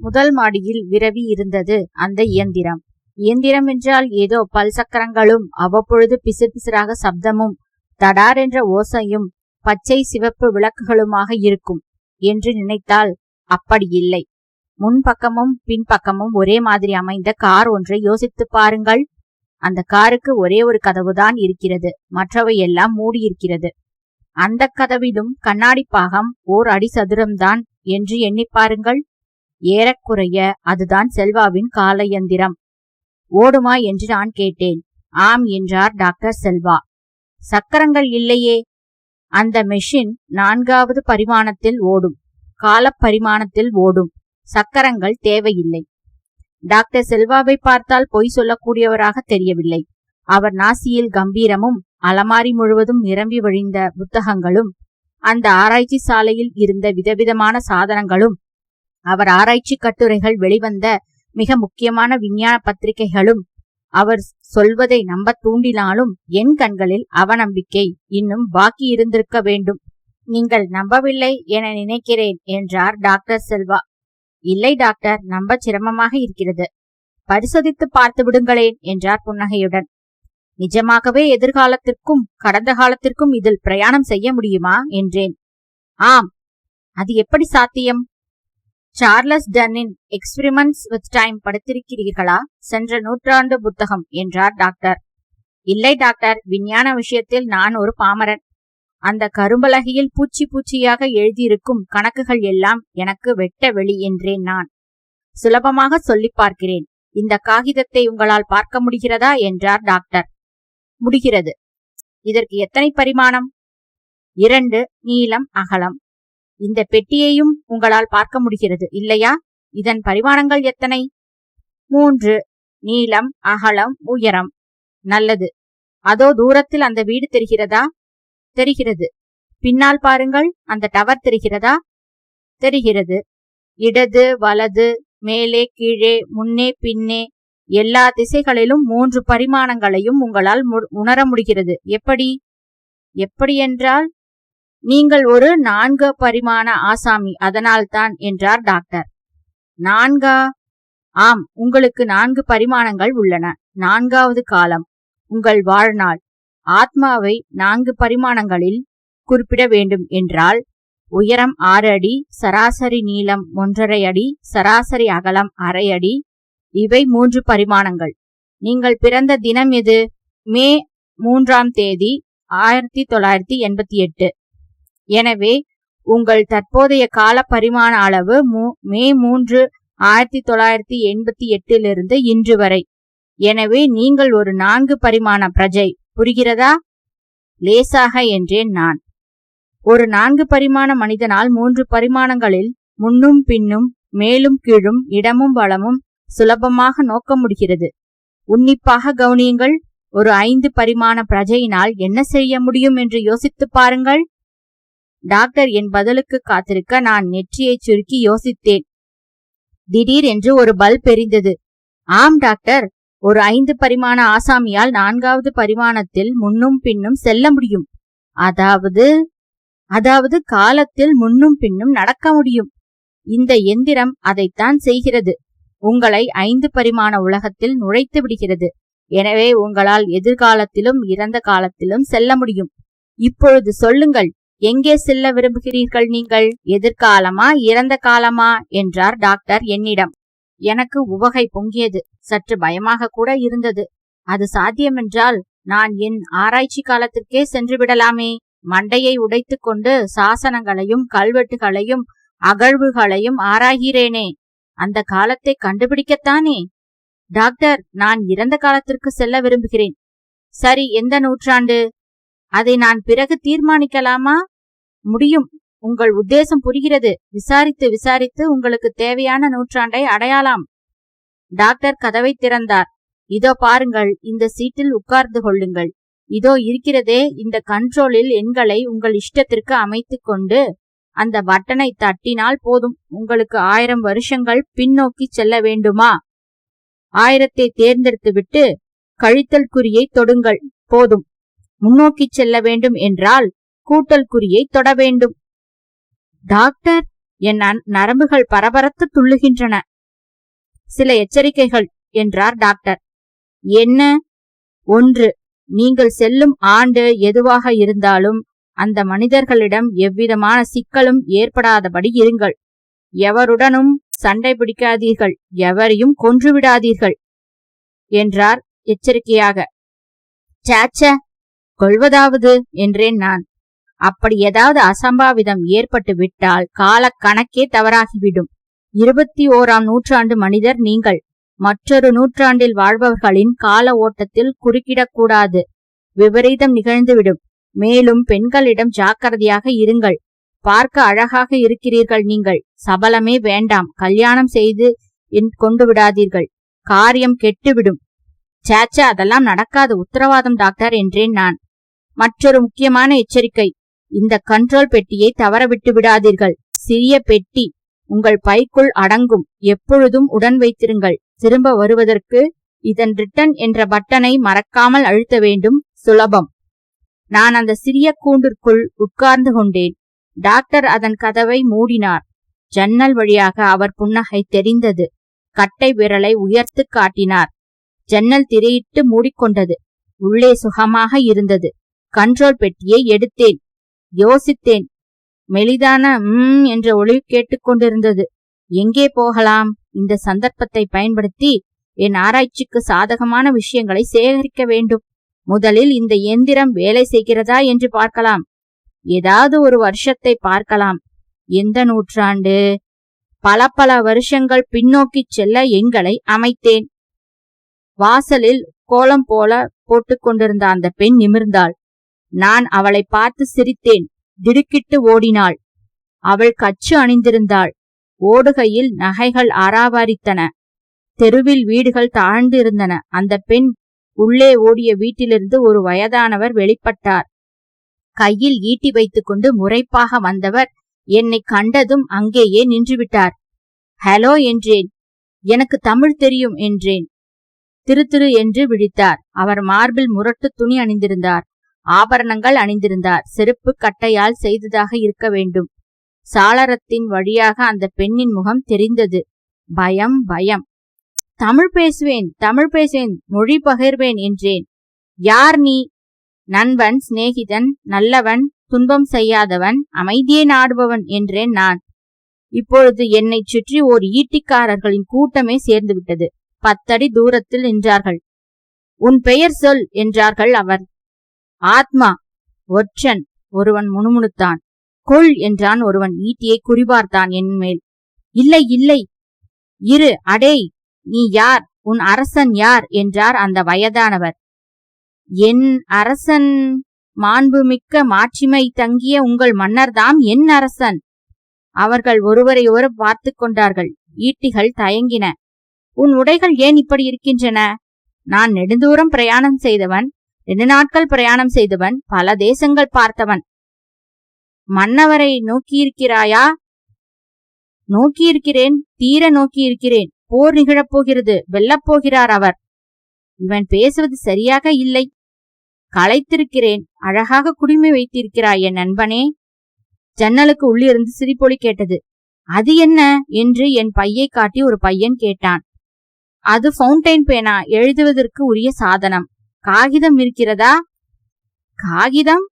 முதல் மாடியில் விரவி இருந்தது அந்த இயந்திரம். இயந்திரம் என்றால் ஏதோ பல் சக்கரங்களும் அவ்வப்பொழுது பிசிர் பிசிராக சப்தமும் தடார் என்ற ஓசையும் பச்சை சிவப்பு விளக்குகளுமாக இருக்கும் என்று நினைத்தால் அப்படி இல்லை. முன்பக்கமும் பின்பக்கமும் ஒரே மாதிரி அமைந்த கார் ஒன்றை யோசித்து பாருங்கள். அந்த காருக்கு ஒரே ஒரு கதவுதான் இருக்கிறது, மற்றவை எல்லாம் மூடியிருக்கிறது. அந்த கதவிலும் கண்ணாடி பாகம் ஓர் அடி சதுரம்தான் என்று எண்ணி பாருங்கள். ஏறக்குறைய அதுதான் செல்வாவின் கால இயந்திரம். ஓடுமா என்று நான் கேட்டேன். ஆம் என்றார் டாக்டர் செல்வா. சக்கரங்கள் இல்லையே. அந்த மெஷின் 4வது பரிமாணத்தில் ஓடும், காலப்பரிமாணத்தில் ஓடும். சக்கரங்கள் தேவையில்லை. டாக்டர் செல்வாவை பார்த்தால் பொய் சொல்லக்கூடியவராக தெரியவில்லை. அவர் நாசியில் கம்பீரமும் அலமாரி முழுவதும் நிரம்பி வழிந்த புத்தகங்களும் அந்த ஆராய்ச்சி சாலையில் இருந்த விதவிதமான சாதனங்களும் அவர் ஆராய்ச்சி கட்டுரைகள் வெளிவந்த மிக முக்கியமான விஞ்ஞான பத்திரிகைகளும் அவர் சொல்வதை நம்ப தூண்டினாலும் என் கண்களில் அவநம்பிக்கை இன்னும் பாக்கி இருந்திருக்க வேண்டும். நீங்கள் நம்பவில்லை என நினைக்கிறேன் என்றார் டாக்டர் செல்வா. இல்லை டாக்டர், நம்ப சிரமமாக இருக்கிறது. பரிசோதித்து பார்த்து விடுங்களேன் என்றார் புன்னகையுடன். நிஜமாகவே எதிர்காலத்திற்கும் கடந்த காலத்திற்கும் இதில் பிரயாணம் செய்ய முடியுமா என்றேன். ஆம். அது எப்படி சாத்தியம்? சார்லஸ் டன்னின் எக்ஸ்பிரிமெண்ட்ஸ் வித் டைம் படித்திருக்கிறீர்களா? சென்ற நூற்றாண்டு புத்தகம் என்றார் டாக்டர். இல்லை டாக்டர், விஞ்ஞான விஷயத்தில் நான் ஒரு பாமரன். அந்த கரும்பலகையில் பூச்சி பூச்சியாக எழுதியிருக்கும் கணக்குகள் எல்லாம் எனக்கு வெட்ட வெளி என்றேன் நான். சுலபமாக சொல்லி பார்க்கிறேன். இந்த காகிதத்தை உங்களால் பார்க்க முடிகிறதா என்றார் டாக்டர். முடிகிறது. இதற்கு எத்தனை பரிமாணம்? 2 நீளம் அகலம். இந்த பெட்டியையும் உங்களால் பார்க்க முடிகிறது இல்லையா? இதன் பரிமாணங்கள் எத்தனை? 3 நீளம் அகலம் உயரம். நல்லது. அதோ தூரத்தில் அந்த வீடு தெரிகிறதா? தெரிகிறது. பின்னால் பாருங்கள், அந்த டவர் தெரிகிறதா? தெரிகிறது. இடது வலது மேலே கீழே முன்னே பின்னே எல்லா திசைகளிலும் 3 பரிமாணங்களையும் உங்களால் உணர முடிகிறது. எப்படி? எப்படி என்றால் நீங்கள் ஒரு 4 பரிமாண ஆசாமி, அதனால்தான் என்றார் டாக்டர். 4? ஆம், உங்களுக்கு 4 பரிமாணங்கள் உள்ளன. 4வது காலம் உங்கள் வாழ்நாள். ஆத்மாவை 4 பரிமாணங்களில் குறிப்பிட வேண்டும் என்றால் உயரம் 6 அடி, சராசரி நீளம் 1.5 அடி, சராசரி அகலம் 1/2 அடி. இவை 3 பரிமாணங்கள். நீங்கள் பிறந்த தினம் எது? மே 3ஆம் தேதி 1988. எனவே உங்கள் தற்போதைய கால பரிமாண அளவு மே 3, 1988 இன்று வரை. எனவே நீங்கள் ஒரு 4 பரிமாண பிரஜை. புரிகிறதா? லேசாக என்றேன் நான். ஒரு 4 பரிமாண மனிதனால் 3 பரிமாணங்களில் முன்னும் பின்னும் மேலும் கீழும் இடமும் வளமும் சுலபமாக நோக்க முடிகிறது. உன்னிப்பாக கவனியுங்கள். ஒரு 5 பரிமாண பிரஜையினால் என்ன செய்ய முடியும் என்று யோசித்து பாருங்கள். டாக்டர் என் பதிலுக்கு காத்திருக்க நான் நெற்றியை சுருக்கி யோசித்தேன். திடீர் என்று ஒரு பல்ப் எரிந்தது. ஆம் டாக்டர், ஒரு 5 பரிமாண ஆசாமியால் 4வது பரிமாணத்தில் முன்னும் பின்னும் செல்ல முடியும். அதாவது காலத்தில் முன்னும் பின்னும் நடக்க முடியும். இந்த எந்திரம் அதைத்தான் செய்கிறது. உங்களை 5 பரிமாண உலகத்தில் நுழைத்து விடுகிறது. எனவே உங்களால் எதிர்காலத்திலும் இறந்த காலத்திலும் செல்ல முடியும். இப்பொழுது சொல்லுங்கள், எங்கே செல்ல விரும்புகிறீர்கள் நீங்கள்? எதிர்காலமா இறந்த காலமா என்றார் டாக்டர் என்னிடம். எனக்கு உவகை பொங்கியது. சற்று பயமாக கூட இருந்தது. அது சாத்தியமென்றால் நான் என் ஆராய்ச்சி காலத்திற்கே சென்று விடலாமே. மண்டையை உடைத்து கொண்டு சாசனங்களையும் கல்வெட்டுகளையும் அகழ்வுகளையும் ஆராய்கிறேனே, அந்த காலத்தை கண்டுபிடிக்கத்தானே. டாக்டர், நான் இறந்த காலத்திற்கு செல்ல விரும்புகிறேன். சரி, எந்த நூற்றாண்டு? அதை நான் பிறகு தீர்மானிக்கலாமா? முடியும். உங்கள் உத்தேசம் புரிகிறது. விசாரித்து விசாரித்து உங்களுக்கு தேவையான நூற்றாண்டை அடையாளாம். டாக்டர் கதவை திறந்தார். இதோ பாருங்கள், இந்த சீட்டில் உட்கார்ந்து கொள்ளுங்கள். இதோ இருக்கிறதே, இந்த கண்ட்ரோலில் எண்களை உங்கள் இஷ்டத்திற்கு அமைத்து கொண்டு அந்த பட்டனை தட்டினால் போதும். உங்களுக்கு 1000 வருஷங்கள் பின்னோக்கி செல்ல வேண்டுமா? 1000ஐ தேர்ந்தெடுத்துவிட்டு கழித்தல் குறியை தொடுங்கள். போதும். முன்னோக்கி செல்ல வேண்டும் என்றால் கூட்டல் குறியை தொட வேண்டும். டாக்டர், என் நரம்புகள் பரபரத்து துள்ளுகின்றன. சில எச்சரிக்கைகள் என்றார் டாக்டர். என்ன? 1. நீங்கள் செல்லும் ஆண்டு எதுவாக இருந்தாலும் அந்த மனிதர்களிடம் எவ்விதமான சிக்கலும் ஏற்படாதபடி இருங்கள். எவருடனும் சண்டை பிடிக்காதீர்கள், எவரையும் கொன்றுவிடாதீர்கள் என்றார் எச்சரிக்கையாக. சாச்ச, கொள்வதாவது என்றேன் நான். அப்படி ஏதாவது அசம்பாவிதம் ஏற்பட்டு விட்டால் கால கணக்கே தவறாகிவிடும். 21ஆம் நூற்றாண்டு மனிதர் நீங்கள். மற்றொரு நூற்றாண்டில் வாழ்பவர்களின் கால ஓட்டத்தில் குறுக்கிடக்கூடாது. விபரீதம் நிகழ்ந்துவிடும். மேலும் பெண்களிடம் ஜாக்கிரதையாக இருங்கள். பார்க்க அழகாக இருக்கிறீர்கள் நீங்கள். சபலமே வேண்டாம். கல்யாணம் செய்து கொண்டு விடாதீர்கள். காரியம் கெட்டுவிடும். சாச்ச, அதெல்லாம் நடக்காது, உத்தரவாதம் டாக்டர் என்றேன் நான். மற்றொரு முக்கியமான எச்சரிக்கை. இந்த கண்ட்ரோல் பெட்டியை தவறவிட்டு விடாதீர்கள். சிறிய பெட்டி உங்கள் பைக்குள் அடங்கும். எப்பொழுதும் உடன் வைத்திருங்கள். திரும்ப வருவதற்கு இதன் ரிட்டன் என்ற பட்டனை மறக்காமல் அழுத்த வேண்டும். சுலபம். நான் அந்த சிறிய கூண்டிற்குள் உட்கார்ந்து கொண்டேன். டாக்டர் அதன் கதவை மூடினார். ஜன்னல் வழியாக அவர் புன்னகை தெரிந்தது. கட்டை விரலை உயர்த்து காட்டினார். ஜன்னல் திரையிட்டு மூடிக்கொண்டது. உள்ளே சுகமாக இருந்தது. கண்ட்ரோல் பெட்டியை எடுத்தேன். யோசித்தேன். மெலிதான என்ற ஒளி கேட்டுக்கொண்டிருந்தது. எங்கே போகலாம்? இந்த சந்தர்ப்பத்தை பயன்படுத்தி என் ஆராய்ச்சிக்கு சாதகமான விஷயங்களை சேகரிக்க வேண்டும். முதலில் இந்த எந்திரம் வேலை செய்கிறதா என்று பார்க்கலாம். ஏதாவது ஒரு வருஷத்தை பார்க்கலாம். எந்த நூற்றாண்டு? பல வருஷங்கள் பின்னோக்கிச் செல்ல எண்களை அமைத்தேன். வாசலில் கோலம் போல போட்டுக்கொண்டிருந்த அந்த பெண் நிமிர்ந்தாள். நான் அவளை பார்த்து சிரித்தேன். திடுக்கிட்டு ஓடினாள். அவள் கச்சு அணிந்திருந்தாள். ஓடுகையில் நகைகள் ஆராவாரித்தன. தெருவில் வீடுகள் தாழ்ந்து இருந்தன. அந்த பெண் உள்ளே ஓடிய வீட்டிலிருந்து ஒரு வயதானவர் வெளிப்பட்டார். கையில் ஈட்டி வைத்துக்கொண்டு முறைப்பாக வந்தவர் என்னை கண்டதும் அங்கேயே நின்றுவிட்டார். ஹலோ என்றேன். எனக்கு தமிழ் தெரியும் என்றேன். திரு என்று விழித்தார். அவர் மார்பில் முரட்டு துணி அணிந்திருந்தார். ஆபரணங்கள் அணிந்திருந்தார். செருப்பு கட்டையால் செய்ததாக இருக்க வேண்டும். சாளரத்தின் வழியாக அந்த பெண்ணின் முகம் தெரிந்தது. பயம் பயம். தமிழ் பேசுவேன், மொழி பகிர்வேன் என்றேன். யார் நீ? நண்பன், சிநேகிதன், நல்லவன், துன்பம் செய்யாதவன், அமைதியை நாடுபவன் என்றேன் நான். இப்பொழுது என்னை சுற்றி ஓர் ஈட்டிக்காரர்களின் கூட்டமே சேர்ந்துவிட்டது. 10 அடி தூரத்தில் நின்றார்கள். உன் பெயர் சொல் என்றார்கள் அவர். ஆத்மா. ஒற்றன் ஒருவன் முணுமுணுத்தான். கொள் என்றான் ஒருவன். ஈட்டியை குறிபார்த்தான் என் மேல். இல்லை இல்லை, இரு. அடேய், நீ யார்? உன் அரசன் யார் என்றார் அந்த வயதானவர். என் அரசன் மாண்புமிக்க மாட்சிமை தங்கிய உங்கள் மன்னர்தாம் என் அரசன். அவர்கள் ஒருவரை ஒருவர் பார்த்து கொண்டார்கள். ஈட்டிகள் தயங்கின. உன் உடைகள் ஏன் இப்படி இருக்கின்றன? நான் நெடுந்தூரம் பிரயாணம் செய்தவன், 2 நாட்கள் பிரயாணம் செய்தவன், பல தேசங்கள் பார்த்தவன். மன்னவரை நோக்கியிருக்கிறாயா? நோக்கியிருக்கிறேன், தீர நோக்கியிருக்கிறேன். போர் நிகழப்போகிறது, வெல்லப்போகிறார் அவர். இவன் பேசுவது சரியாக இல்லை. களைத்திருக்கிறேன். அழகாக குடிமை வைத்திருக்கிறாய் என் நண்பனே. ஜன்னலுக்கு உள்ளிருந்து சிரிப்பொலி கேட்டது. அது என்ன என்று என் பையை காட்டி ஒரு பையன் கேட்டான். அது ஃபவுண்டைன் பேனா, எழுதுவதற்கு உரிய சாதனம். காகிதம் இருக்கிறதா? காகிதம்?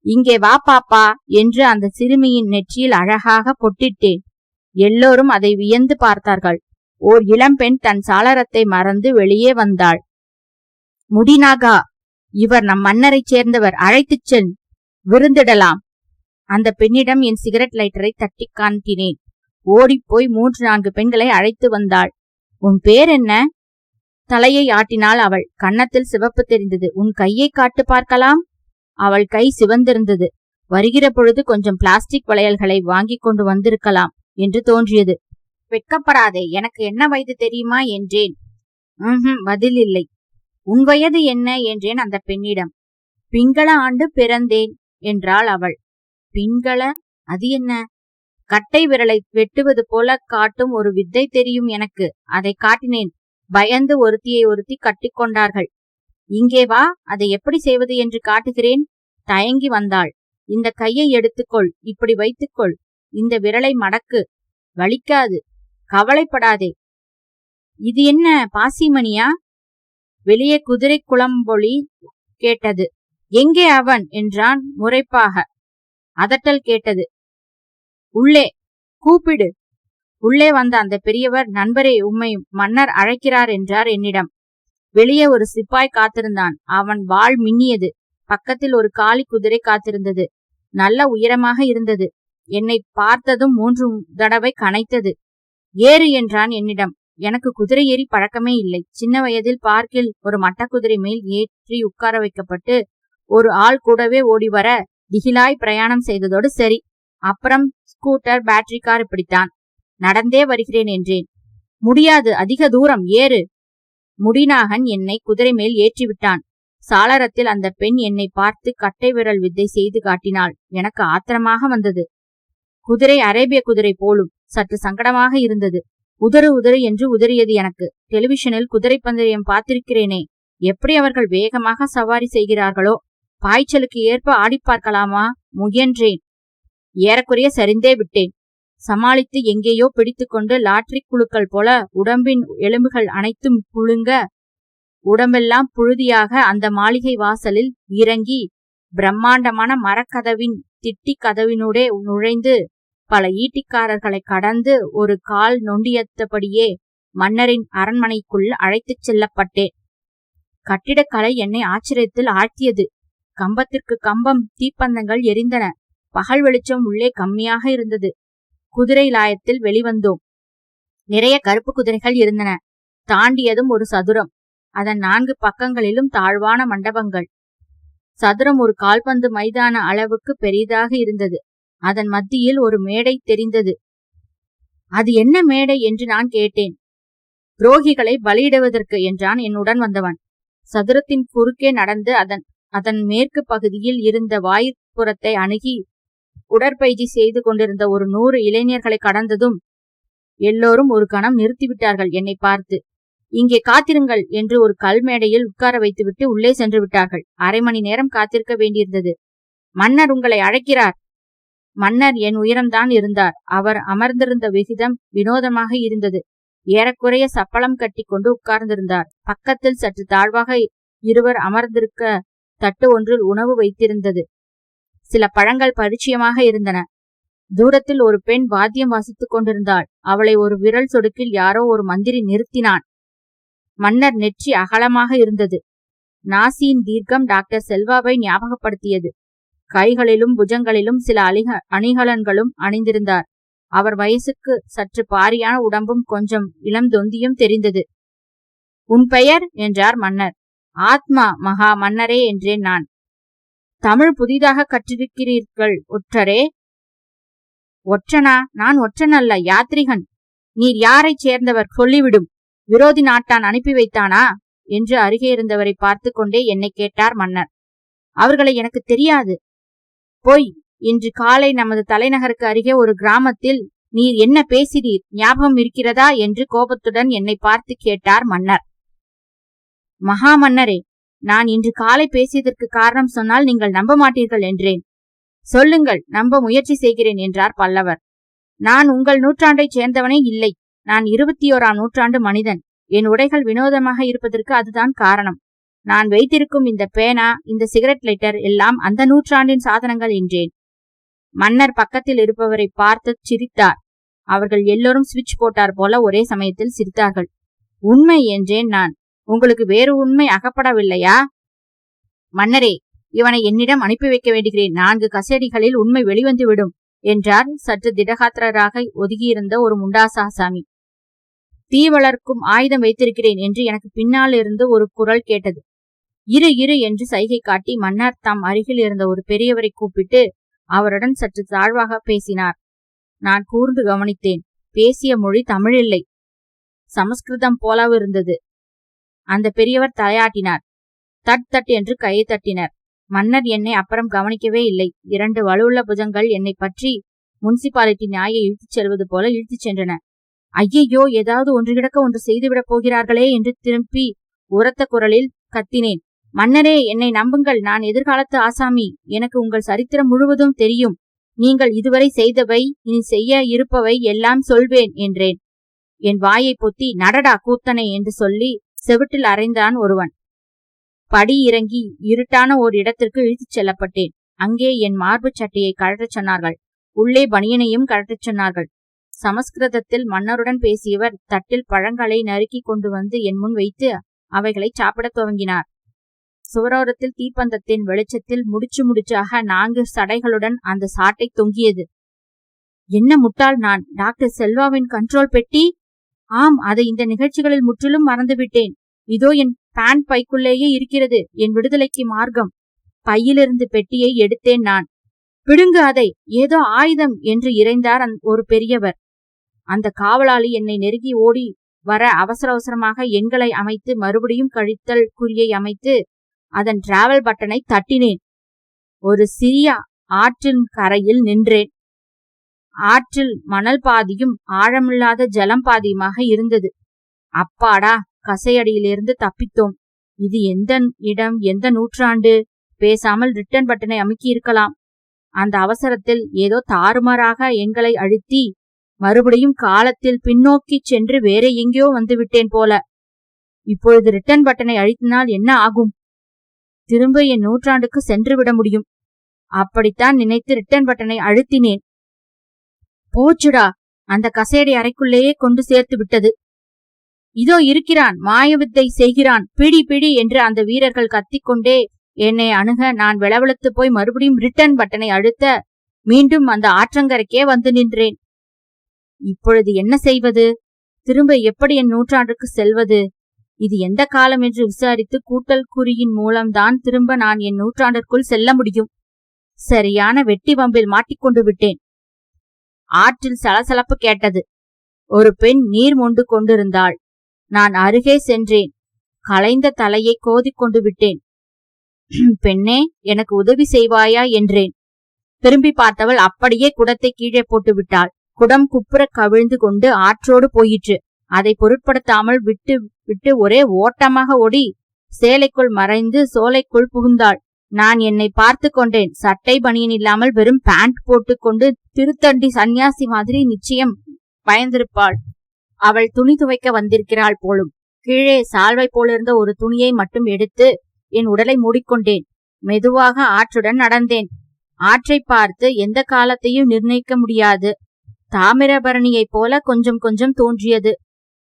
இங்கே வா பாப்பா என்று அந்த சிறுமியின் நெற்றியில் அழகாக பொட்டிட்டேன். எல்லோரும் அதை வியந்து பார்த்தார்கள். ஓர் இளம்பெண் தன் சாளரத்தை மறந்து வெளியே வந்தாள். முடிநாகா, இவர் நம் மன்னரைச் சேர்ந்தவர், அழைத்துச் செல், விருந்திடலாம். அந்த பெண்ணிடம் என் சிகரெட் லைட்டரை தட்டி காட்டினேன். ஓடிப்போய் 3-4 பெண்களை அழைத்து வந்தாள். உன் பேர் என்ன? தலையை ஆட்டினாள் அவள். கன்னத்தில் சிவப்பு தெரிந்தது. உன் கையை காட்டு பார்க்கலாம். அவள் கை சிவந்திருந்தது. வருகிற பொழுது கொஞ்சம் பிளாஸ்டிக் வளையல்களை வாங்கி கொண்டு வந்திருக்கலாம் என்று தோன்றியது. வெட்கப்படாதே, எனக்கு என்ன வயது தெரியுமா என்றேன். பதில் இல்லை. உன் வயது என்ன என்றேன் அந்த பெண்ணிடம். பிங்கள ஆண்டு பிறந்தேன் என்றாள் அவள். பிங்கள? அது என்ன? கட்டை விரலை வெட்டுவது போல காட்டும் ஒரு வித்தை தெரியும் எனக்கு. அதை காட்டினேன். பயந்து ஒருத்தியை ஒருத்தி கட்டிக்கொண்டார்கள். இங்கே வா, அதை எப்படி செய்வது என்று காட்டுகிறேன். தயங்கி வந்தாள். இந்த கையை எடுத்துக்கொள், இப்படி வைத்துக்கொள். இந்த விரலை மடக்கு, வலிக்காது, கவலைப்படாதே. இது என்ன பாசிமணியா? வெளியே குதிரை குளம்பொலி கேட்டது. எங்கே அவன் என்றான் முறைப்பாக. அதட்டல் கேட்டது. உள்ளே கூப்பிடு. உள்ளே வந்த அந்த பெரியவர், நண்பரே, உம்மை மன்னர் அழைக்கிறார் என்றார் என்னிடம். வெளியே ஒரு சிப்பாய் காத்திருந்தான். அவன் வாள் மின்னியது. பக்கத்தில் ஒரு காளி குதிரை காத்திருந்தது. நல்ல உயரமாக இருந்தது. என்னை பார்த்ததும் 3 தடவை கனைத்தது. ஏறு என்றான் என்னிடம். எனக்கு குதிரை ஏறி பழக்கமே இல்லை. சின்ன வயதில் பார்க்கில் ஒரு மட்டக்குதிரை மேல் ஏற்றி உட்கார வைக்கப்பட்டு ஒரு ஆள் கூடவே ஓடி வர திகிலாய் பிரயாணம் செய்ததோடு சரி. அப்புறம் ஸ்கூட்டர், பேட்டரி கார், இப்படித்தான். நடந்தே வருகிறேன் என்றேன். முடியாது, அதிக தூரம், ஏறு. முடிநாகன் என்னை குதிரை மேல் ஏற்றிவிட்டான். சாளரத்தில் அந்த பெண் என்னை பார்த்து கட்டை விரல் வித்தை செய்து காட்டினாள். எனக்கு ஆத்திரமாக வந்தது. குதிரை அரேபிய குதிரை போலும். சற்று சங்கடமாக இருந்தது. உதறு உதறு என்று உதறியது எனக்கு. டெலிவிஷனில் குதிரை பந்தயம் பார்த்திருக்கிறேனே, எப்படி அவர்கள் வேகமாக சவாரி செய்கிறார்களோ. பாய்ச்சலுக்கு ஏற்ப ஆடி பார்க்கலாமா? முயன்றேன். ஏறக்குறைய சரிந்தே விட்டேன். சமாளித்து எங்கேயோ பிடித்துக்கொண்டு லாட்ரி குழுக்கள் போல உடம்பின் எலும்புகள் அனைத்தும் புழுங்க, உடம்பெல்லாம் புழுதியாக அந்த மாளிகை வாசலில் இறங்கி பிரம்மாண்டமான மரக்கதவின் திட்டி கதவினூடே நுழைந்து பல ஈட்டிக்காரர்களை கடந்து ஒரு கால் நொண்டியத்தபடியே மன்னரின் அரண்மனைக்குள் அழைத்துச் செல்லப்பட்டேன். கட்டிடக்கலை என்னை ஆச்சரியத்தில் ஆழ்த்தியது. கம்பத்திற்கு கம்பம் தீப்பந்தங்கள் எரிந்தன. பகல் வெளிச்சம் உள்ளே கம்மியாக இருந்தது. குதிரை லாயத்தில் வெளிவந்தோம். நிறைய கருப்பு குதிரைகள் இருந்தன. தாண்டியதும் ஒரு சதுரம். அதன் 4 பக்கங்களிலும் தாழ்வான மண்டபங்கள். சதுரம் ஒரு கால்பந்து மைதான அளவுக்கு பெரிதாக இருந்தது. அதன் மத்தியில் ஒரு மேடை தெரிந்தது. அது என்ன மேடை என்று நான் கேட்டேன். துரோகிகளை பலியிடுவதற்கு என்றான் என்னுடன் வந்தவன். சதுரத்தின் குறுக்கே நடந்து அதன் மேற்கு பகுதியில் இருந்த வாய்ப்புறத்தை அணுகி உடற்பயிற்சி செய்து கொண்டிருந்த ஒரு 100 இளைஞர்களை கடந்ததும் எல்லோரும் ஒரு கணம் நிறுத்திவிட்டார்கள் என்னை பார்த்து. இங்கே காத்திருங்கள் என்று ஒரு கல் மேடையில் உட்கார வைத்துவிட்டு உள்ளே சென்று விட்டார்கள். அரை மணி நேரம் காத்திருக்க வேண்டியிருந்தது. மன்னர் உங்களை அழைக்கிறார். மன்னர் என் உயரம்தான் இருந்தார். அவர் அமர்ந்திருந்த விகிதம் வினோதமாக இருந்தது. ஏறக்குறைய சப்பளம் கட்டி கொண்டு உட்கார்ந்திருந்தார். பக்கத்தில் சற்று தாழ்வாக இருவர் அமர்ந்திருக்க தட்டு ஒன்றில் உணவு வைத்திருந்தது. சில பழங்கள் பரிச்சயமாக இருந்தன. தூரத்தில் ஒரு பெண் வாத்தியம் வாசித்துக் கொண்டிருந்தாள். அவளை ஒரு விரல் சொடுக்கில் யாரோ ஒரு மந்திரி நிறுத்தினான். மன்னர் நெற்றி அகலமாக இருந்தது. நாசியின் தீர்க்கம் டாக்டர் செல்வாவை ஞாபகப்படுத்தியது. கைகளிலும் புஜங்களிலும் சில அணிகலன்களும் அணிந்திருந்தார். அவர் வயசுக்கு சற்று பாரியான உடம்பும் கொஞ்சம் இளம் தொந்தியும் தெரிந்தது. உன் பெயர் என்றார் மன்னர். ஆத்மா மகா மன்னரே என்றேன் நான். தமிழ் புதிதாக கற்றிருக்கிறீர்கள் ஒற்றரே. ஒற்றனா? நான் ஒற்றன் அல்ல, யாத்ரிகன். நீர் யாரைச் சேர்ந்தவர் சொல்லிவிடும். விரோதி நாட்டான் அனுப்பி வைத்தானா என்று அருகே இருந்தவரை பார்த்து கொண்டே என்னை கேட்டார் மன்னர். அவர்களை எனக்கு தெரியாது. பொய். இன்று காலை நமது தலைநகருக்கு அருகே ஒரு கிராமத்தில் நீர் என்ன பேசினீர் ஞாபகம் இருக்கிறதா என்று கோபத்துடன் என்னை பார்த்து கேட்டார் மன்னர். மகா மன்னரே, நான் இன்று காலை பேசியதற்கு காரணம் சொன்னால் நீங்கள் நம்ப மாட்டீர்கள் என்றேன். சொல்லுங்கள், நம்ப முயற்சி செய்கிறேன் என்றார் பல்லவர். நான் உங்கள் நூற்றாண்டைச் சேர்ந்தவனே இல்லை. நான் 21ஆம் நூற்றாண்டு மனிதன். என் உடைகள் வினோதமாக இருப்பதற்கு அதுதான் காரணம். நான் வைத்திருக்கும் இந்த பேனா, இந்த சிகரெட் லைட்டர் எல்லாம் அந்த நூற்றாண்டின் சாதனங்கள் என்றேன். மன்னர் பக்கத்தில் இருப்பவரை பார்த்து சிரித்தார். அவர்கள் எல்லோரும் சுவிட்ச் போட்டார் போல ஒரே சமயத்தில் சிரித்தார்கள். உண்மை என்றேன் நான். உங்களுக்கு வேறு உண்மை அகப்படவில்லையா? மன்னரே, இவனை என்னிடம் அனுப்பி வைக்க வேண்டுகிறேன். 4 கசேடிகளில் உண்மை வெளிவந்துவிடும் என்றார் சற்று திடகாத்திரராக ஒதுங்கியிருந்த ஒரு முண்டாசாசாமி. தீ வளர்க்கும் ஆயுதம் வைத்திருக்கிறேன் என்று எனக்கு பின்னால் இருந்து ஒரு குரல் கேட்டது. இரு இரு என்று சைகை காட்டி மன்னர் தாம் அருகில் இருந்த ஒரு பெரியவரை கூப்பிட்டு அவருடன் சற்று தாழ்வாக பேசினார். நான் கூர்ந்து கவனித்தேன். பேசிய மொழி தமிழில்லை, சமஸ்கிருதம் போலவும் இருந்தது. அந்த பெரியவர் தலையாட்டினார். தட் தட் என்று கையை தட்டினர். மன்னர் என்னை அப்புறம் கவனிக்கவே இல்லை. 2 வலுவுள்ள புஜங்கள் என்னை பற்றி முனிசிபாலிட்டி நாயை இழுத்துச் செல்வது போல இழுத்துச் சென்றன. ஐயையோ, ஏதாவது ஒன்று கிடக்க ஒன்று செய்துவிடப் போகிறார்களே என்று திரும்பி உரத்த குரலில் கத்தினேன். மன்னரே, என்னை நம்புங்கள். நான் எதிர்காலத்து ஆசாமி. எனக்கு உங்கள் சரித்திரம் முழுவதும் தெரியும். நீங்கள் இதுவரை செய்தவை, இனி செய்ய இருப்பவை எல்லாம் சொல்வேன் என்றேன். என் வாயை பொத்தி நடடா கூத்தனை என்று சொல்லி செவிட்டில் அறைந்தான் ஒருவன். படி இறங்கி இருட்டான ஓர் இடத்திற்கு இழுத்துச் செல்லப்பட்டேன். அங்கே என் மார்பு சட்டையை கழற்றச் சொன்னார்கள். உள்ளே பனியனையும் கழற்றச் சொன்னார்கள். சமஸ்கிருதத்தில் மன்னருடன் பேசியவர் தட்டில் பழங்களை நறுக்கி கொண்டு வந்து என் முன் வைத்து அவைகளை சாப்பிடத் துவங்கினார். சுவரோரத்தில் தீப்பந்தத்தின் வெளிச்சத்தில் முடிச்சு முடிச்சாக 4 சடைகளுடன் அந்த சாட்டை தொங்கியது. என்ன முட்டாள் நான்! டாக்டர் செல்வாவின் கண்ட்ரோல் பெட்டி? ஆம், அதை இந்த நிகழ்ச்சிகளில் முற்றிலும் மறந்துவிட்டேன். இதோ என் பேண்ட் பைக்குள்ளேயே இருக்கிறது என் விடுதலைக்கு மார்க்கம். பையிலிருந்து பெட்டியை எடுத்தேன் நான். பிடுங்கு அதை, ஏதோ ஆயுதம் என்று இறைந்தார் ஒரு பெரியவர். அந்த காவலாளி என்னை நெருங்கி ஓடி வர அவசர அவசரமாக எண்களை அமைத்து மறுபடியும் கழித்தல் குறியை அமைத்து அதன் டிராவல் பட்டனை தட்டினேன். ஒரு சிறிய ஆற்றின் கரையில் நின்றேன். ஆற்றில் மணல் பாதியும் ஆழமில்லாத ஜலம் பாதியுமாக இருந்தது. அப்பாடா, கசையடியிலிருந்து தப்பித்தோம். இது எந்த இடம், எந்த நூற்றாண்டு? பேசாமல் ரிட்டர்ன் பட்டனை அமுக்கி இருக்கலாம். அந்த அவசரத்தில் ஏதோ தாறுமாறாக எண்களை அழுத்தி மறுபடியும் காலத்தில் பின்னோக்கி சென்று வேற எங்கேயோ வந்துவிட்டேன் போல. இப்பொழுது ரிட்டர்ன் பட்டனை அழுத்தினால் என்ன ஆகும்? திரும்ப என் நூற்றாண்டுக்கு சென்று விட முடியும். அப்படித்தான் நினைத்து ரிட்டர்ன் பட்டனை அழுத்தினேன். போச்சுடா, அந்த கசேடை அறைக்குள்ளேயே கொண்டு சேர்த்து விட்டது. இதோ இருக்கிறான், மாயவித்தை செய்கிறான், பிடி பிடி என்று அந்த வீரர்கள் கத்திக்கொண்டே என்னை அணுக நான் வெளவெளுத்து போய் மறுபடியும் ரிட்டர்ன் பட்டனை அழுத்த மீண்டும் அந்த ஆற்றங்கரைக்கே வந்து நின்றேன். இப்பொழுது என்ன செய்வது? திரும்ப எப்படி என் நூற்றாண்டுக்கு செல்வது? இது எந்த காலம் என்று விசாரித்து கூட்டல் குறியின் மூலம்தான் திரும்ப நான் என் நூற்றாண்டிற்குள் செல்ல முடியும். சரியான வெட்டி வம்பில் மாட்டிக்கொண்டு விட்டேன். ஆற்றில் சலசலப்பு கேட்டது. ஒரு பெண் நீர் மொண்டு கொண்டிருந்தாள். நான் அருகே சென்றேன். களைந்த தலையை கோதிக்கொண்டு விட்டேன். பெண்ணே, எனக்கு உதவி செய்வாயா என்றேன். திரும்பி பார்த்தவள் அப்படியே குடத்தை கீழே போட்டு விட்டாள். குடம் குப்புற கவிழ்ந்து கொண்டு ஆற்றோடு போயிற்று. அதை பொருட்படுத்தாமல் விட்டு விட்டு ஒரே ஓட்டமாக ஓடி சேலைக்குள் மறைந்து சோலைக்குள் புகுந்தாள். நான் என்னை பார்த்து கொண்டேன். சட்டை பனியன் இல்லாமல் வெறும் பேண்ட் போட்டுக்கொண்டு திருத்தண்டி சன்னியாசி மாதிரி நிச்சயம் பயந்திருப்பாள். அவள் துணி துவைக்க வந்திருக்கிறாள் போலும். கீழே சால்வை போலிருந்த ஒரு துணியை மட்டும் எடுத்து என் உடலை மூடிக்கொண்டேன். மெதுவாக ஆற்றுடன் நடந்தேன். ஆற்றை பார்த்து எந்த காலத்தையும் நிர்ணயிக்க முடியாது. தாமிரபரணியைப் போல கொஞ்சம் கொஞ்சம் தோன்றியது.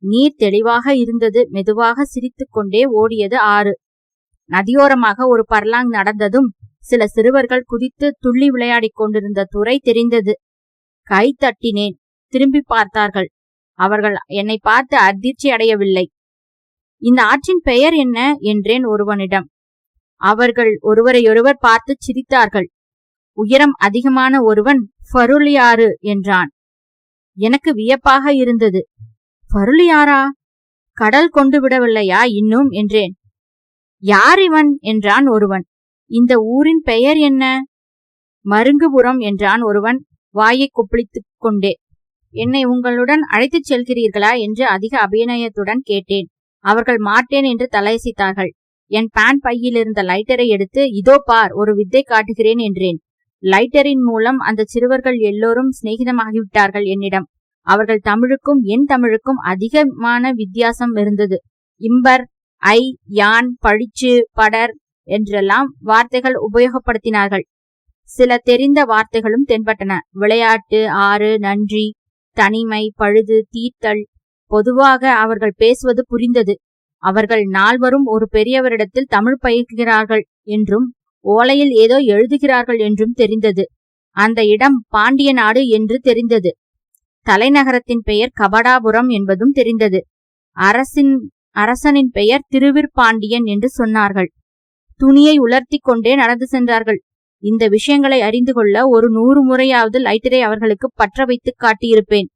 நீர் தெளிவாக இருந்தது. மெதுவாக சிரித்துக்கொண்டே ஓடியது ஆறு. நதியோரமாக ஒரு பர்லாங் நடந்ததும் சில சிறுவர்கள் குதித்து துள்ளி விளையாடிக் கொண்டிருந்த துறை தெரிந்தது. கை தட்டினேன். திரும்பி பார்த்தார்கள். அவர்கள் என்னை பார்த்து அதிர்ச்சி அடையவில்லை. இந்த ஆற்றின் பெயர் என்ன என்றேன் ஒருவனிடம். அவர்கள் ஒருவரையொருவர் பார்த்து சிரித்தார்கள். உயரம் அதிகமான ஒருவன் ஃபருளியாறு என்றான். எனக்கு வியப்பாக இருந்தது. ஃபருளியாரா? கடல் கொண்டு விடவில்லையா இன்னும் என்றேன். யார் இவன் என்றான் ஒருவன். இந்த ஊரின் பெயர் என்ன? மருங்குபுரம் என்றான் ஒருவன் வாயை கொப்பளித்துக் கொண்டே. என்னை உங்களுடன் அழைத்துச் செல்கிறீர்களா என்று அதிக அபிநயத்துடன் கேட்டேன். அவர்கள் மாட்டேன் என்று தலையசித்தார்கள். என் பேண்ட் பையிலிருந்த லைட்டரை எடுத்து இதோ பார், ஒரு வித்தை காட்டுகிறேன் என்றேன். லைட்டரின் மூலம் அந்த சிறுவர்கள் எல்லோரும் சிநேகிதமாகிவிட்டார்கள் என்னிடம். அவர்கள் தமிழுக்கும் என் தமிழுக்கும் அதிகமான வித்தியாசம் இருந்தது. இம்பர், ஐ, யான், பழிச்சு, படர் என்றெல்லாம் வார்த்தைகள் உபயோகப்படுத்தினார்கள். சில தெரிந்த வார்த்தைகளும் தென்பட்டன. விளையாட்டு, ஆறு, நன்றி, தனிமை, பழுது, தீர்த்தல். பொதுவாக அவர்கள் பேசுவது புரிந்தது. அவர்கள் நால்வரும் ஒரு பெரியவரிடத்தில் தமிழ் பயில்கிறார்கள் என்றும் ஓலையில் ஏதோ எழுதுகிறார்கள் என்றும் தெரிந்தது. அந்த இடம் பாண்டிய நாடு என்று தெரிந்தது. தலைநகரத்தின் பெயர் கபடாபுரம் என்பதும் தெரிந்தது. அரசனின் பெயர் திருவிற்பாண்டியன் என்று சொன்னார்கள். துணியை உலர்த்தி கொண்டே நடந்து சென்றார்கள். இந்த விஷயங்களை அறிந்து கொள்ள ஒரு 100 முறையாவது லைட்டரை அவர்களுக்கு பற்ற வைத்து காட்டியிருப்பேன்.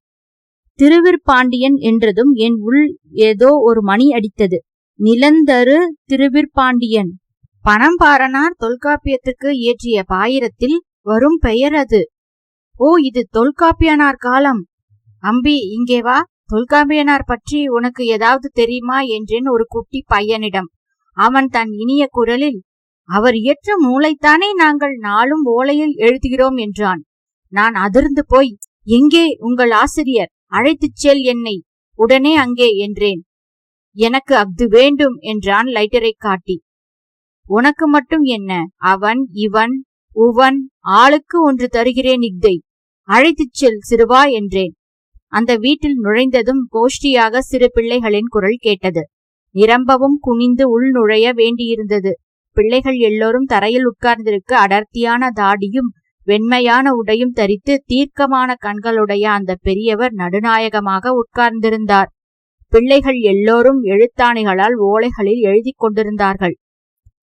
திருவிற்பாண்டியன் என்றதும் என் உள் ஏதோ ஒரு மணி அடித்தது. நிலந்தரு திருவிற்பாண்டியன். பணம்பாரனார் தொல்காப்பியத்துக்கு இயற்றிய பாயிரத்தில் வரும் பெயர் அது. ஓ, இது தொல்காப்பியனார் காலம். அம்பி, இங்கே வா. தொல்காப்பியனார் பற்றி உனக்கு ஏதாவது தெரியுமா என்றேன் ஒரு குட்டி பையனிடம். அவன் தன் இனிய குரலில், அவர் இயற்ற நூலைத்தானே நாங்கள் நாளும் ஓலையில் எழுதுகிறோம் என்றான். நான் அதிர்ந்து போய், எங்கே உங்கள் ஆசிரியர்? அழைத்துச் செல் என்னை. உடனே அங்கே என்றேன். எனக்கு அஃது வேண்டும் என்றான் லைட்டரை காட்டி. உனக்கு மட்டும் என்ன, அவன் இவன் உவன் ஆளுக்கு ஒன்று தருகிறேன் இஃதை அழைத்துச் செல் சிறுவா என்றேன். அந்த வீட்டில் நுழைந்ததும் கோஷ்டியாக சிறு பிள்ளைகளின் குரல் கேட்டது. நிரம்பவும் குனிந்து உள் நுழைய வேண்டியிருந்தது. பிள்ளைகள் எல்லோரும் தரையில் உட்கார்ந்திருக்க அடர்த்தியான தாடியும் வெண்மையான உடையும் தரித்து தீர்க்கமான கண்களுடைய அந்த பெரியவர் நடுநாயகமாக உட்கார்ந்திருந்தார். பிள்ளைகள் எல்லோரும் எழுத்தாணிகளால் ஓலைகளில் எழுதி கொண்டிருந்தார்கள்.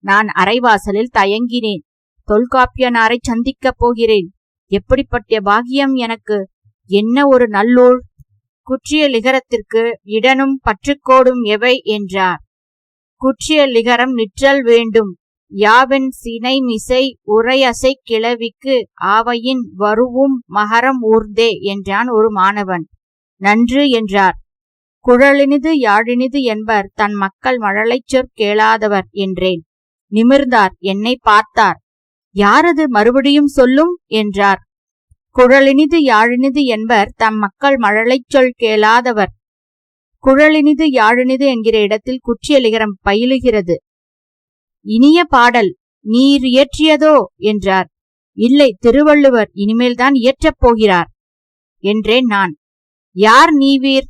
நான் அரைவாசலில் தயங்கினேன். தொல்காப்பியனாரை சந்திக்கப் போகிறேன். எப்படிப்பட்ட பாக்கியம் எனக்கு! என்ன ஒரு நல்லூர்! குற்றிய லிகரத்திற்கு இடனும் பற்றுக்கோடும் எவை என்றார். குற்றிய லிகரம் நிற்றல் வேண்டும். யாவென் சினை மிசை உரையசை கிளவிக்கு ஆவையின் வருவும் மகரம் ஊர்ந்தே என்றான் ஒரு மாணவன். நன்று என்றார். குழலினிது யாழினிது என்பர் தன் மக்கள் மழலைச் சொற் கேளாதவர் என்றேன். நிமிர்ந்தார், என்னை பார்த்தார். யாரது, மறுபடியும் சொல்லும் என்றார். குழலினிது யாழினிது என்பர் தம் மக்கள் மழலைச் சொல் கேளாதவர். குழலினிது யாழினிது என்கிற இடத்தில் குற்றிய லிகரம் பயிலுகிறது. இனிய பாடல், நீர் இயற்றியதோ என்றார். இல்லை, திருவள்ளுவர் இனிமேல்தான் இயற்றப் போகிறார் என்றேன் நான். யார் நீவீர்?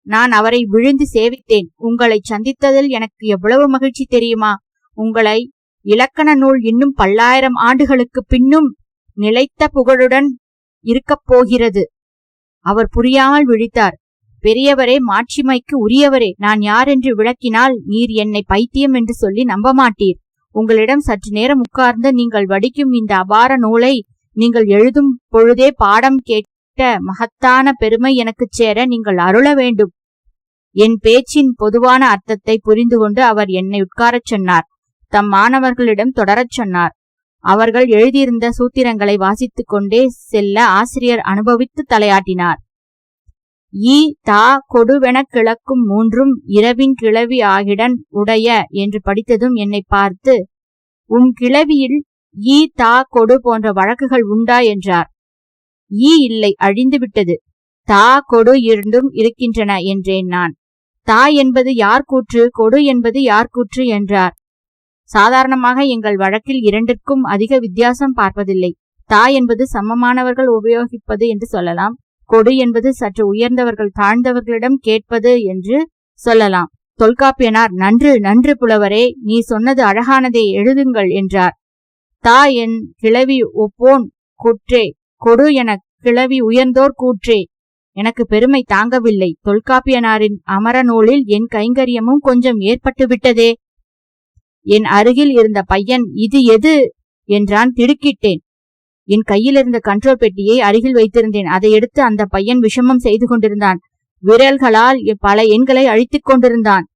நான் அவரை விழுந்து சேவித்தேன். உங்களை சந்தித்ததில் எனக்கு எவ்வளவு மகிழ்ச்சி தெரியுமா? உங்களை இலக்கண நூல் இன்னும் 1000 ஆண்டுகளுக்கு பின்னும் நிலைத்த புகழுடன் இருக்கப் போகிறது. அவர் புரியாமல் விழித்தார். பெரியவரே, மாட்சிமைக்கு உரியவரே, நான் யார் என்று விளக்கினால் நீர் என்னை பைத்தியம் என்று சொல்லி நம்ப மாட்டீர். உங்களிடம் சற்று நேரம் உட்கார்ந்து நீங்கள் வடிக்கும் இந்த அபார நூலை நீங்கள் எழுதும் பொழுதே பாடம் கேட்ட மகத்தான பெருமை எனக்குச் சேர நீங்கள் அருள வேண்டும். என் பேச்சின் பொதுவான அர்த்தத்தை புரிந்து கொண்டு அவர் என்னை உட்காரச் சொன்னார். தம் மாணவர்களிடம் தொடரச் சொன்னார். அவர்கள் எழுதியிருந்த சூத்திரங்களை வாசித்துக் கொண்டே செல்ல ஆசிரியர் அனுபவித்து தலையாட்டினார். ஈ தா கொடுவெனக் கிளக்கும் மூன்றும் இரவின் கிளவி ஆகிடன் உடைய என்று படித்ததும் என்னை பார்த்து, கிளவியில் ஈ தா கொடு போன்ற வழக்குகள் உண்டா என்றார். ஈ இல்லை, அழிந்துவிட்டது. தா கொடு இரண்டும் இருக்கின்றன என்றேன் நான். தா என்பது யார் கூற்று, கொடு என்பது யார் கூற்று என்றார். சாதாரணமாக எங்கள் வழக்கில் இரண்டிற்கும் அதிக வித்தியாசம் பார்ப்பதில்லை. தா என்பது சமமானவர்கள் உபயோகிப்பது என்று சொல்லலாம். கொடு என்பது சற்று உயர்ந்தவர்கள் தாழ்ந்தவர்களிடம் கேட்பது என்று சொல்லலாம். தொல்காப்பியனார், நன்று நன்று புலவரே, நீ சொன்னது அழகானதே, எழுதுங்கள் என்றார். தா என் கிளவி ஒப்போன் கூற்றே, கொடு என கிளவி உயர்ந்தோர் கூற்றே. எனக்கு பெருமை தாங்கவில்லை. தொல்காப்பியனாரின் அமர நூலில் என் கைங்கரியமும் கொஞ்சம் ஏற்பட்டு விட்டதே. என் அருகில் இருந்த பையன், இது எது என்றான். திடுக்கிட்டேன். என் கையில் இருந்த கண்ட்ரோல் பெட்டியை அருகில் வைத்திருந்தேன். அதை எடுத்து அந்த பையன் விஷமம் செய்து கொண்டிருந்தான். விரல்களால் பல எண்களை அழித்துக் கொண்டிருந்தான்.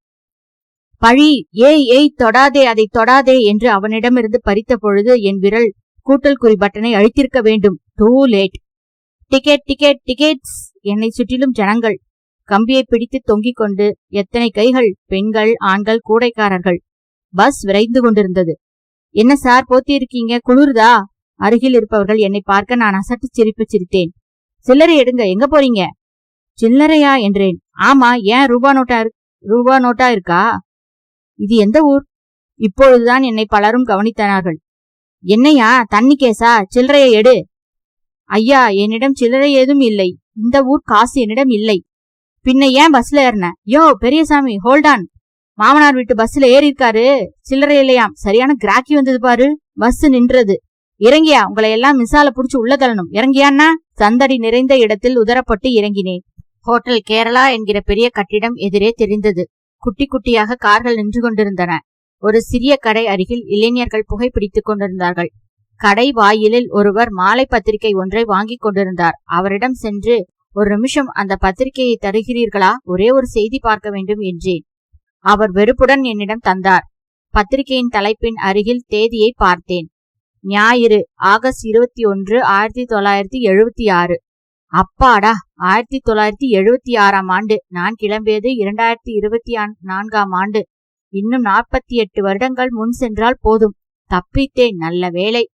பழி, ஏய் ஏய், தொடாதே, அதை தொடாதே என்று அவனிடமிருந்து பறித்த பொழுது என் விரல் கூட்டல் குறி பட்டனை அழித்திருக்க வேண்டும். Too late. Ticket ticket tickets. என்னை சுற்றிலும் ஜனங்கள். கம்பியை பிடித்து தொங்கிக் கொண்டு எத்தனை கைகள், பெண்கள், ஆண்கள், கூடைக்காரர்கள். பஸ் விரைந்து கொண்டிருந்தது. என்ன சார், போத்தி இருக்கீங்க, குளிர்தா? அருகில் இருப்பவர்கள் என்னை பார்க்க நான் அசட்டு சிரிப்பு சிரித்தேன். சில்லறை எடுங்க, எங்க போறீங்க? சில்லறையா என்றேன். ஆமா, ஏன் ரூபா நோட்டா இருக்கா? இது எந்த ஊர்? இப்பொழுதுதான் என்னை பலரும் கவனித்தனார்கள். என்னையா, தண்ணி கேசா? சில்லறையை எடு. ஐயா, என்னிடம் சில்லறை ஏதும் இல்லை. இந்த ஊர் காசு என்னிடம் இல்லை. பின்ன ஏன் பஸ்ல ஏறின? யோ பெரியசாமி, ஹோல்டான். மாமனார் வீட்டு பஸ்ல ஏறி இருக்காரு, சில்லறை இல்லையாம். சரியான கிராக்கி வந்தது பாரு. பஸ் நின்றது. இறங்கியா, உங்களை எல்லாம் மிசால புடிச்சு உள்ள தள்ளணும். இறங்கியான்னா? சந்தடி நிறைந்த இடத்தில் உதரப்பட்டு இறங்கினேன். ஹோட்டல் கேரளா என்கிற பெரிய கட்டிடம் எதிரே தெரிந்தது. குட்டி குட்டியாக கார்கள் நின்று கொண்டிருந்தன. ஒரு சிறிய கடை அருகில் இளைஞர்கள் புகைப்பிடித்துக் கொண்டிருந்தார்கள். கடை வாயிலில் ஒருவர் மாலை பத்திரிகை ஒன்றை வாங்கிக் கொண்டிருந்தார். அவரிடம் சென்று, ஒரு நிமிஷம் அந்த பத்திரிகையை தருகிறீர்களா? ஒரே ஒரு செய்தி பார்க்க வேண்டும் என்றேன். அவர் வெறுப்புடன் என்னிடம் தந்தார். பத்திரிகையின் தலைப்பின் அருகில் தேதியை பார்த்தேன். ஞாயிறு, ஆகஸ்ட் 21, 1976. அப்பாடா, 1976ஆம் ஆண்டு. நான் கிளம்பியது 2024ஆம் ஆண்டு. இன்னும் 48 வருடங்கள் முன் சென்றால் போதும். தப்பித்தேன், நல்ல வேலை.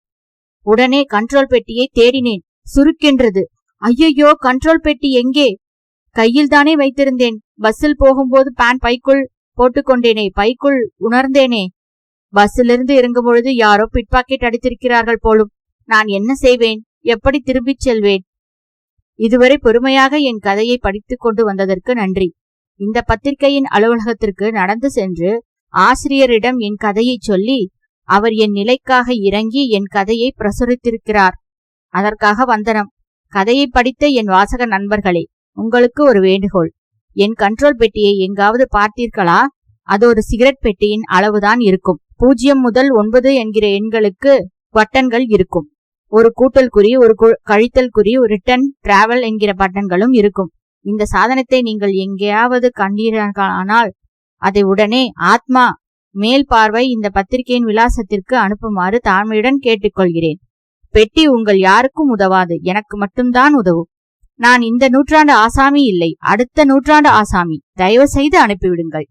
உடனே கண்ட்ரோல் பெட்டியை தேடினேன். சுருக்கென்றது. ஐயையோ, கண்ட்ரோல் பெட்டி எங்கே? கையில் தானே வைத்திருந்தேன். பஸ்ஸில் போகும்போது பேண்ட் பைக்குள் போட்டுக்கொண்டேனே, பைக்குள் உணர்ந்தேனே. பஸ்ஸிலிருந்து இறங்கும் பொழுது யாரோ பிட்பாக்கெட் அடித்திருக்கிறார்கள் போலும். நான் என்ன செய்வேன்? எப்படி திரும்பிச் செல்வேன்? இதுவரை பொறுமையாக என் கதையை படித்துக் கொண்டு வந்ததற்கு நன்றி. இந்த பத்திரிகையின் அலுவலகத்திற்கு நடந்து சென்று ஆசிரியரிடம் என் கதையை சொல்லி அவர் என் நிலைக்காக இறங்கி என் கதையை பிரசுரித்திருக்கிறார். அதற்காக வந்தனம். கதையை படித்த என் வாசக நண்பர்களே, உங்களுக்கு ஒரு வேண்டுகோள். என் கண்ட்ரோல் பெட்டியை எங்காவது பார்த்தீர்களா? அது ஒரு சிகரெட் பெட்டியின் அளவுதான் இருக்கும். 0 முதல் 9 என்கிற எண்களுக்கு பட்டன்கள் இருக்கும். ஒரு கூட்டல் குறி, ஒரு கழித்தல் குறி, ஒரு ரிட்டர்ன், டிராவல் என்கிற பட்டன்களும் இருக்கும். இந்த சாதனத்தை நீங்கள் எங்கேயாவது கண்டீர்களானால் அதை உடனே ஆத்மா மேல் பார்வை இந்த பத்திரிகையின் விலாசத்திற்கு அனுப்புமாறு தாழ்மையுடன் கேட்டுக்கொள்கிறேன். பெட்டி உங்கள் யாருக்கும் உதவாது, எனக்கு மட்டும்தான் உதவும். நான் இந்த நூற்றாண்டு ஆசாமி இல்லை, அடுத்த நூற்றாண்டு ஆசாமி. தயவு செய்து அனுப்பிவிடுங்கள்.